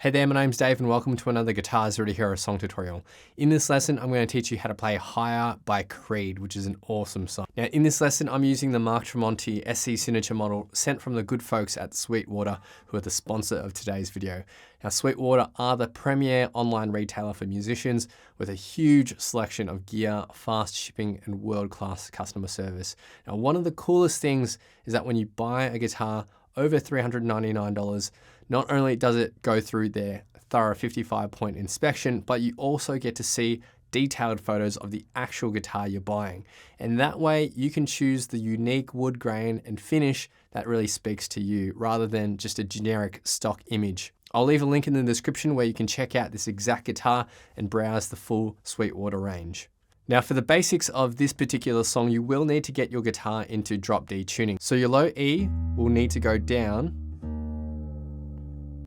Hey there, my name's Dave and welcome to another Guitars Ready Hero song tutorial. In this lesson, I'm going to teach you how to play Higher by Creed, which is an awesome song. Now in this lesson, I'm using the Mark Tremonti SC Signature model sent from the good folks at Sweetwater, who are the sponsor of today's video. Now Sweetwater are the premier online retailer for musicians with a huge selection of gear, fast shipping, and world-class customer service. Now one of the coolest things is that when you buy a guitar over $399, not only does it go through their thorough 55-point inspection, but you also get to see detailed photos of the actual guitar you're buying. And that way you can choose the unique wood grain and finish that really speaks to you rather than just a generic stock image. I'll leave a link in the description where you can check out this exact guitar and browse the full Sweetwater range. Now for the basics of this particular song, you will need to get your guitar into drop D tuning. So your low E will need to go down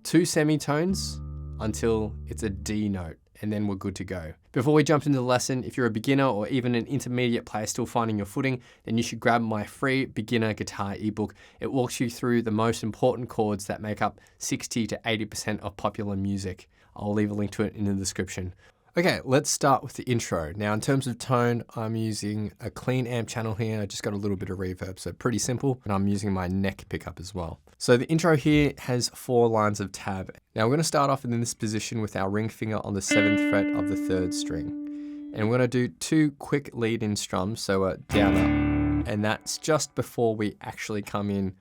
2 semitones until it's a D note, and then we're good to go. Before we jump into the lesson, if you're a beginner or even an intermediate player still finding your footing, then you should grab my free beginner guitar ebook. It walks you through the most important chords that make up 60 to 80% of popular music. I'll leave a link to it in the description. Okay, let's start with the intro. Now in terms of tone, I'm using a clean amp channel here. I just got a little bit of reverb, so pretty simple. And I'm using my neck pickup as well. So the intro here has 4 lines of tab. Now we're gonna start off in this position with our ring finger on the 7th fret of the 3rd string. And we're gonna do 2 quick lead-in strums, so down, up. And that's just before we actually come in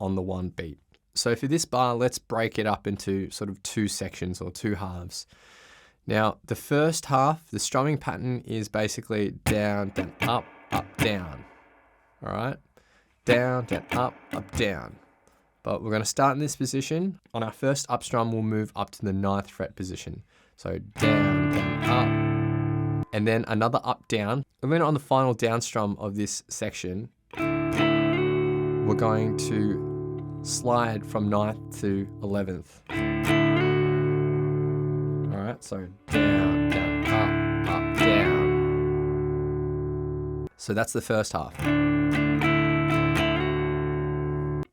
on the 1 beat. So for this bar, let's break it up into sort of 2 sections or 2 halves. Now, the first half, the strumming pattern is basically down, down, up, down. All right? Down, down, up, down. But we're going to start in this position. On our first up strum, we'll move up to the 9th fret position. So down, down, up, and then another up, down. And then on the final down strum of this section, we're going to slide from 9th to 11th. So down, down, up, down. So that's the first half.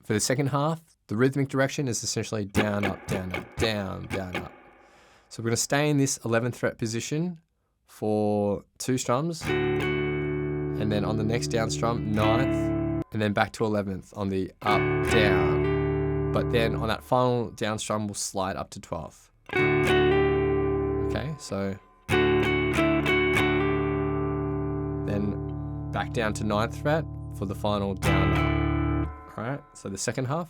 For the second half, the rhythmic direction is essentially down, up, down, up, down, down, up. So we're going to stay in this 11th fret position for 2 strums. And then on the next down strum, 9th, and then back to 11th on the up, down. But then on that final down strum, we'll slide up to 12th. Okay, so then back down to 9th fret for the final down up. All right, so the second half.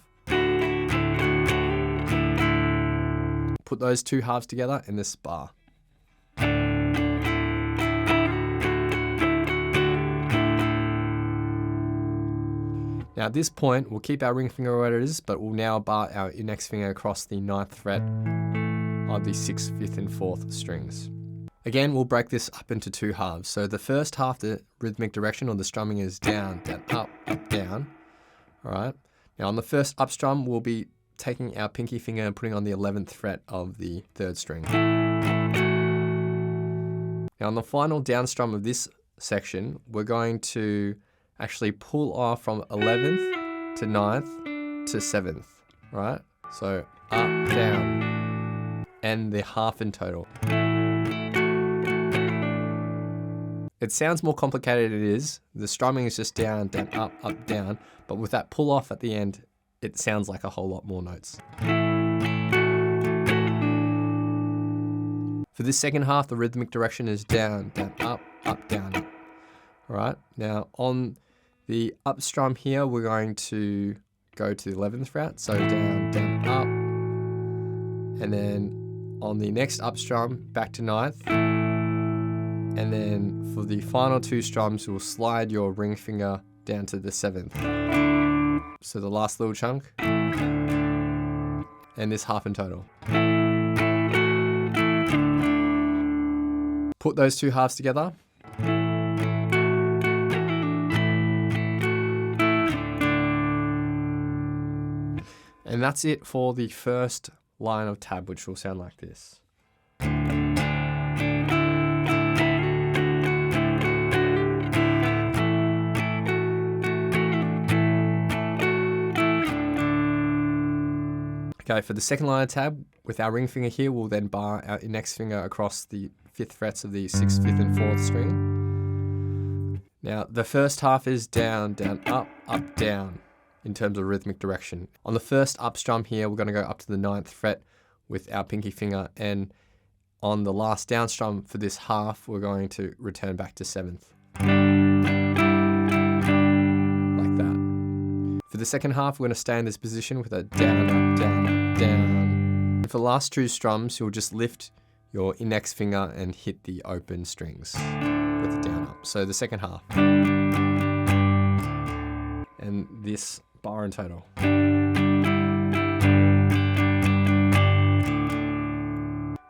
Put those 2 halves together in this bar. Now at this point, we'll keep our ring finger where it is, but we'll now bar our index finger across the 9th fret of the 6th, 5th, and 4th strings. Again, we'll break this up into 2 halves. So the first half, the rhythmic direction or the strumming is down, down, up, down. All right. Now on the first up strum, we'll be taking our pinky finger and putting on the 11th fret of the 3rd string. Now on the final down strum of this section, we're going to actually pull off from 11th to 9th to 7th. All right. So up, down, and the half in total. It sounds more complicated than it is. The strumming is just down, down, up, down. But with that pull off at the end, it sounds like a whole lot more notes. For this second half, the rhythmic direction is down, down, up, down, up. All right, now on the up strum here, we're going to go to the 11th fret. So down, down, up. And then on the next up strum, back to 9th. And then for the final 2 strums, you'll slide your ring finger down to the 7th. So the last little chunk. And this half in total. Put those 2 halves together. And that's it for the first line of tab, which will sound like this. Okay, for the second line of tab, with our ring finger here, we'll then bar our index finger across the 5th frets of the 6th, 5th, and 4th string. Now, the first half is down, down, up, down in terms of rhythmic direction. On the first up strum here, we're going to go up to the 9th fret with our pinky finger, and on the last down strum for this half, we're going to return back to 7th. Like that. For the second half, we're going to stay in this position with a down, up, down, up, down. For the last 2 strums, you'll just lift your index finger and hit the open strings with the down, up. So the second half. And this bar in total.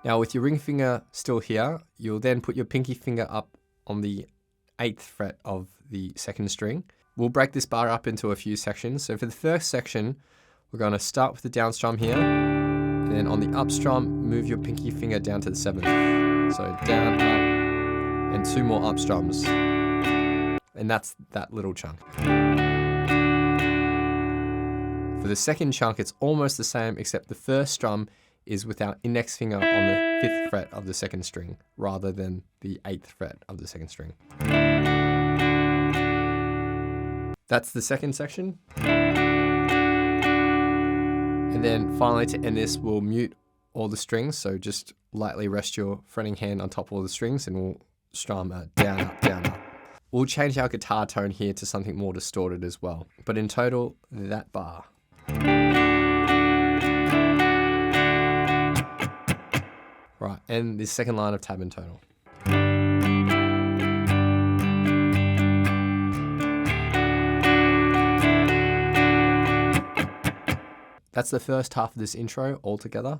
Now with your ring finger still here, you'll then put your pinky finger up on the 8th fret of the 2nd string. We'll break this bar up into a few sections. So for the first section, we're going to start with the down strum here, and then on the up strum, move your pinky finger down to the 7th. So down, up, and 2 more up strums. And that's that little chunk. For the second chunk, it's almost the same, except the first strum is with our index finger on the 5th fret of the 2nd string, rather than the 8th fret of the 2nd string. That's the second section. And then finally, to end this, we'll mute all the strings. So just lightly rest your fretting hand on top of all the strings, and we'll strum down, up, down, up. We'll change our guitar tone here to something more distorted as well. But in total, that bar. Right, and the second line of tab in total. That's the first half of this intro altogether.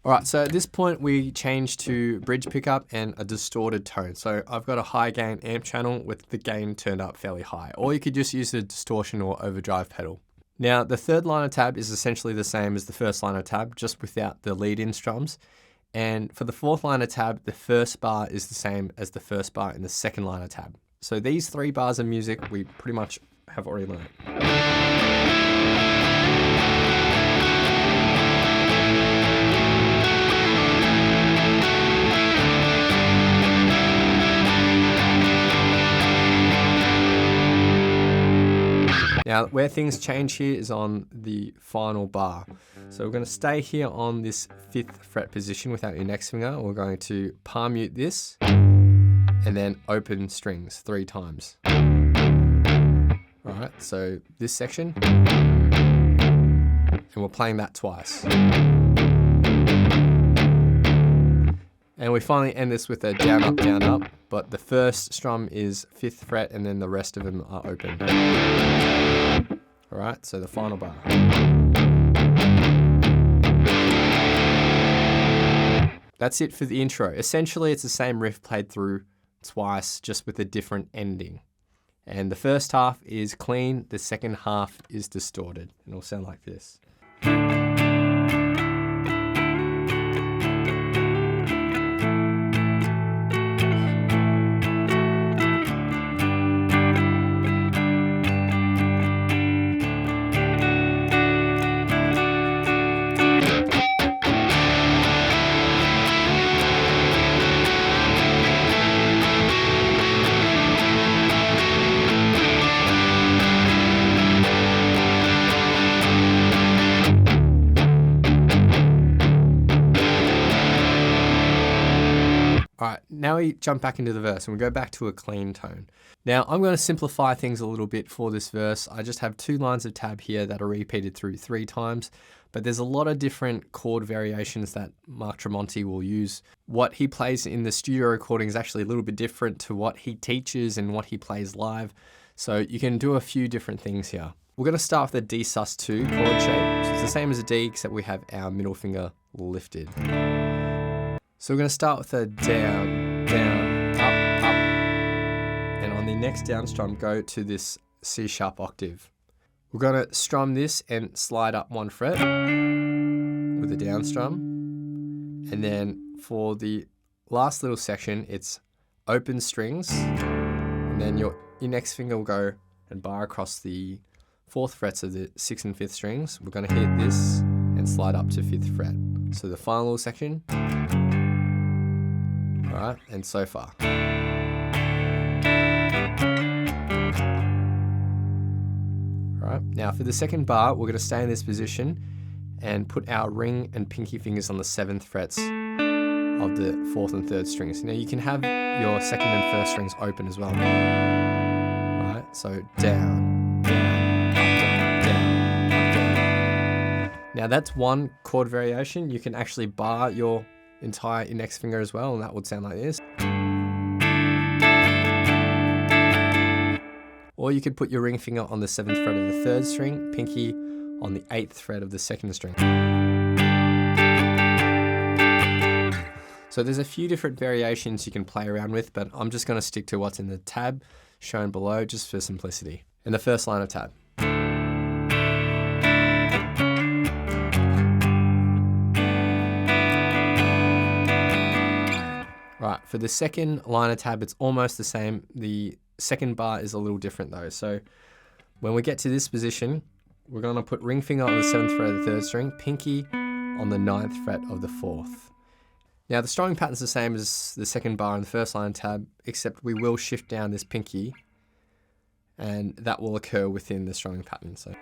Alright, so at this point we change to bridge pickup and a distorted tone. So I've got a high gain amp channel with the gain turned up fairly high, or you could just use the distortion or overdrive pedal. Now the third line of tab is essentially the same as the first line of tab, just without the lead-in strums. And for the fourth line of tab, the first bar is the same as the first bar in the second line of tab. So these 3 bars of music we pretty much have already learned. Now, where things change here is on the final bar. So we're going to stay here on this 5th fret position with our index finger. We're going to palm mute this and then open strings 3 times. All right, so this section, and we're playing that twice. And we finally end this with a down, up, but the first strum is 5th fret and then the rest of them are open. All right, so the final bar. That's it for the intro. Essentially, it's the same riff played through twice, just with a different ending. And the first half is clean, the second half is distorted. And it'll sound like this. All right, now we jump back into the verse and we go back to a clean tone. Now I'm going to simplify things a little bit for this verse. I just have 2 lines of tab here that are repeated through 3 times, but there's a lot of different chord variations that Mark Tremonti will use. What he plays in the studio recording is actually a little bit different to what he teaches and what he plays live. So you can do a few different things here. We're going to start with a D sus2 chord shape. So it's the same as a D, except we have our middle finger lifted. So we're going to start with a down, down, up, and on the next down strum go to this C sharp octave. We're gonna strum this and slide up 1 fret with a down strum. And then for the last little section, it's open strings. And then your index finger will go and bar across the 4th frets of the 6th and 5th strings. We're gonna hit this and slide up to 5th fret. So the final little section. All right, and so far. Right. Now for the second bar, we're going to stay in this position and put our ring and pinky fingers on the 7th frets of the 4th and 3rd strings. Now you can have your 2nd and 1st strings open as well. Right, so down, down, up, down, down, up, down. Now that's one chord variation. You can actually bar your entire index finger as well, and that would sound like this. Or you could put your ring finger on the 7th fret of the 3rd string, pinky on the 8th fret of the 2nd string. So there's a few different variations you can play around with, but I'm just going to stick to what's in the tab shown below just for simplicity. In the first line of tab. Right, for the second line of tab, it's almost the same. The second bar is a little different though. So when we get to this position, we're going to put ring finger on the 7th fret of the 3rd string, pinky on the 9th fret of the 4th. Now the strumming pattern's the same as the second bar in the first line tab, except we will shift down this pinky, and that will occur within the strumming pattern. So.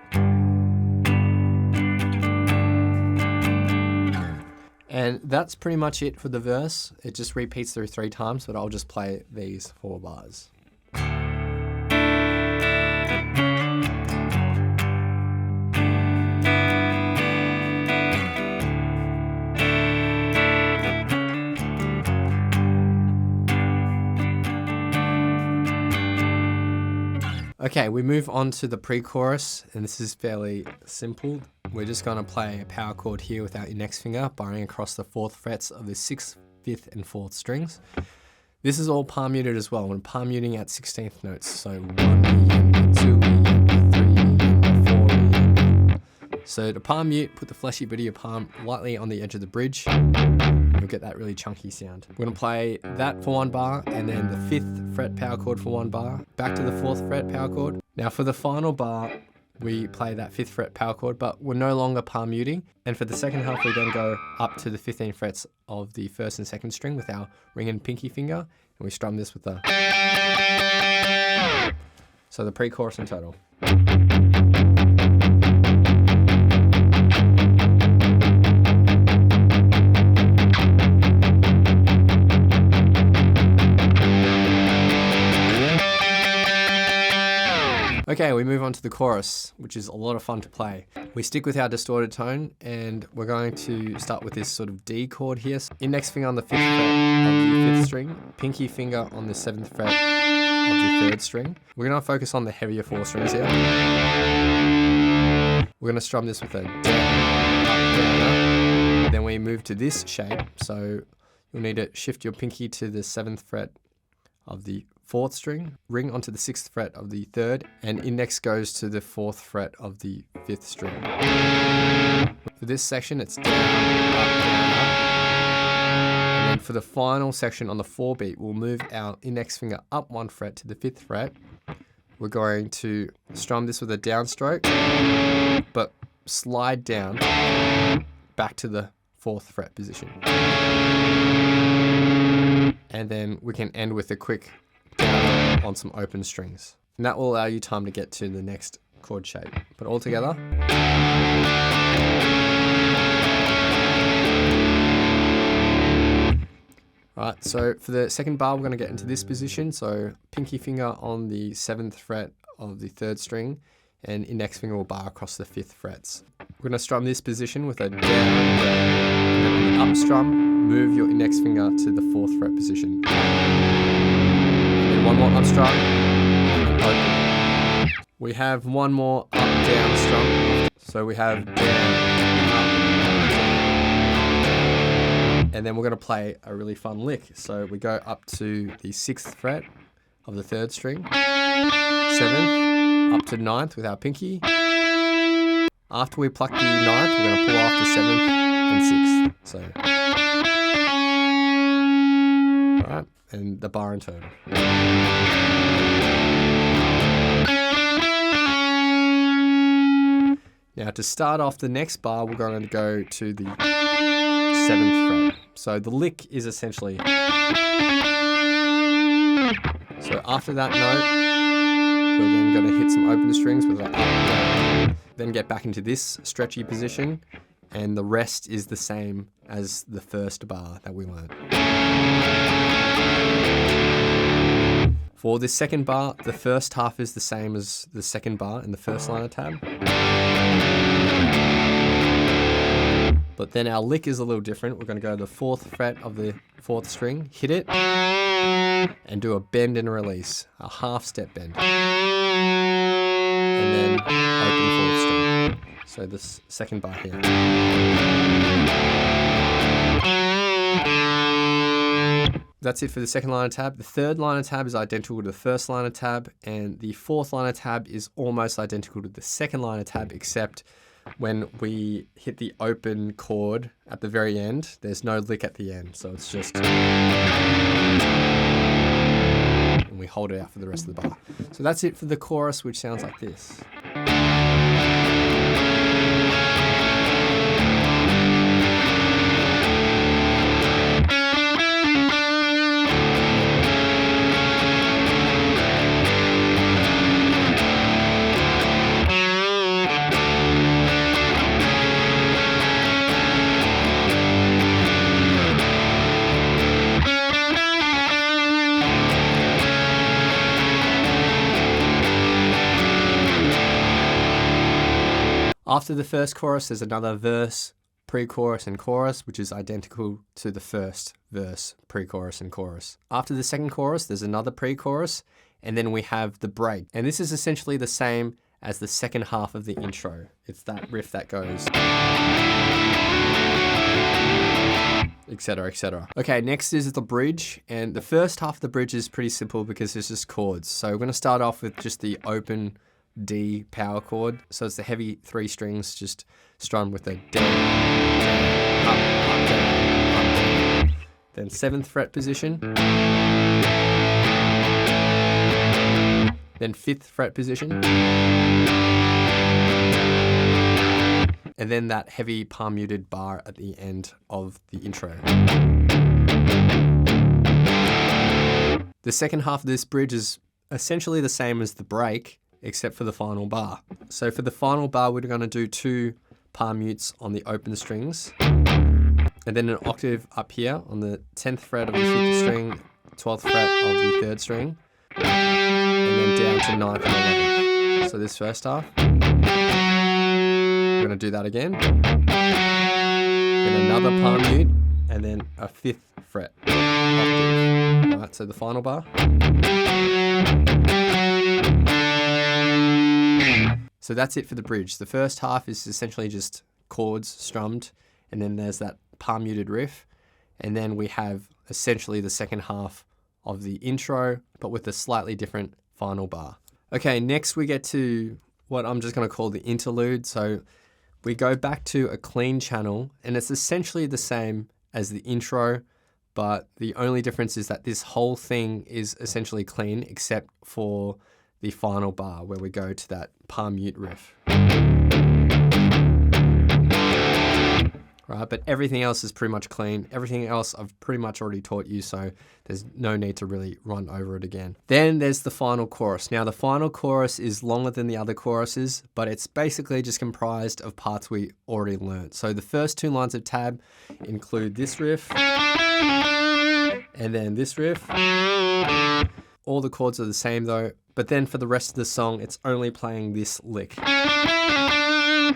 And that's pretty much it for the verse. It just repeats through 3 times, but I'll just play these 4 bars. Okay, we move on to the pre-chorus, and this is fairly simple. We're just going to play a power chord here with our index finger, barring across the 4th frets of the 6th, 5th, and 4th strings. This is all palm muted as well. We're palm muting at 16th notes, so 1 E, 2 E, 3 E, 4 E. So to palm mute, put the fleshy bit of your palm lightly on the edge of the bridge. You'll get that really chunky sound. We're gonna play that for 1 bar, and then the 5th fret power chord for 1 bar, back to the 4th fret power chord. Now for the final bar, we play that 5th fret power chord, but we're no longer palm muting. And for the second half, we then go up to the 15 frets of the 1st and 2nd string with our ring and pinky finger, and we strum this with the. So the pre-chorus in total. Okay, we move on to the chorus, which is a lot of fun to play. We stick with our distorted tone, and we're going to start with this sort of D chord here. Index finger on the 5th fret of the 5th string, pinky finger on the 7th fret of the 3rd string. We're going to focus on the heavier 4 strings here. We're going to strum this with a down, up, down, up. Then we move to this shape, so you'll need to shift your pinky to the 7th fret of the 4th string, ring onto the 6th fret of the 3rd, and index goes to the 4th fret of the 5th string. For this section, it's down, up, down, up. And then for the final section on the 4 beat, we'll move our index finger up 1 fret to the 5th fret. We're going to strum this with a downstroke, but slide down back to the 4th fret position. And then we can end with a quick down on some open strings. And that will allow you time to get to the next chord shape. But all together. Right, so for the second bar, we're going to get into this position. So pinky finger on the 7th fret of the 3rd string, and index finger will bar across the 5th frets. We're going to strum this position with a down, and then on the up strum, move your index finger to the 4th fret position. And then one more up strum, and open. We have one more up, down strum. So we have down, up, and then we're going to play a really fun lick. So we go up to the 6th fret of the 3rd string, 7th, up to 9th with our pinky, After we pluck the ninth, we're going to pull off the 7th and 6th. So, alright, and the bar in total. Now to start off the next bar, we're going to go to the 7th fret. So the lick is essentially, so after that note, we're then going to hit some open strings with our up, down, then get back into this stretchy position, and the rest is the same as the first bar that we learned. For this second bar, the first half is the same as the second bar in the first line of tab. But then our lick is a little different. We're going to go to the 4th fret of the 4th string, hit it, and do a bend and release, a half step bend. And then open 4th string. So this second bar here. That's it for the second line of tab. The third line of tab is identical to the first line of tab, and the 4th line of tab is almost identical to the second line of tab, except when we hit the open chord at the very end, there's no lick at the end. So it's just, and we hold it out for the rest of the bar. So that's it for the chorus, which sounds like this. After the first chorus, there's another verse, pre-chorus, and chorus, which is identical to the first verse, pre-chorus, and chorus. After the second chorus, there's another pre-chorus, and then we have the break. And this is essentially the same as the second half of the intro. It's that riff that goes, etc., etc. Okay, next is the bridge, and the first half of the bridge is pretty simple because it's just chords. So we're going to start off with just the open D power chord. So it's the heavy 3 strings just strummed with a down, down, up, down, up, down. Then 7th fret position. Then 5th fret position. And then that heavy palm muted bar at the end of the intro. The second half of this bridge is essentially the same as the break, except for the final bar. So for the final bar, we're going to do 2 palm mutes on the open strings, and then an octave up here on the 10th fret of the 5th string, 12th fret of the 3rd string, and then down to 9th and 11th. So this first half, we're going to do that again, then another palm mute, and then a 5th fret octave. All right, so the final bar. So that's it for the bridge. The first half is essentially just chords strummed, and then there's that palm muted riff, and then we have essentially the second half of the intro, but with a slightly different final bar. Okay, next we get to what I'm just going to call the interlude. So we go back to a clean channel, and it's essentially the same as the intro, but the only difference is that this whole thing is essentially clean except for the final bar where we go to that palm mute riff. Right, but everything else is pretty much clean. Everything else I've pretty much already taught you, so there's no need to really run over it again. Then there's the final chorus. Now the final chorus is longer than the other choruses, but it's basically just comprised of parts we already learned. So the first 2 lines of tab include this riff, and then this riff. All the chords are the same though, but then for the rest of the song, it's only playing this lick.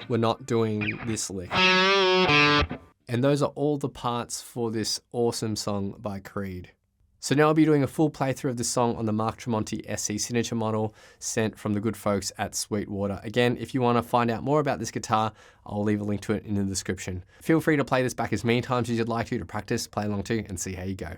We're not doing this lick. And those are all the parts for this awesome song by Creed. So now I'll be doing a full playthrough of this song on the Mark Tremonti SC Signature model sent from the good folks at Sweetwater. Again, if you want to find out more about this guitar, I'll leave a link to it in the description. Feel free to play this back as many times as you'd like to practice, play along to, and see how you go.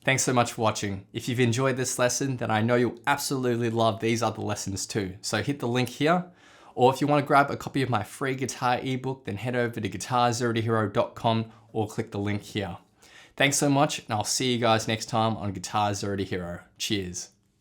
Thanks so much for watching. If you've enjoyed this lesson, then I know you'll absolutely love these other lessons too. So hit the link here, or if you want to grab a copy of my free guitar ebook, then head over to guitarzerotohero.com or click the link here. Thanks so much, and I'll see you guys next time on Guitar Zero to Hero. Cheers.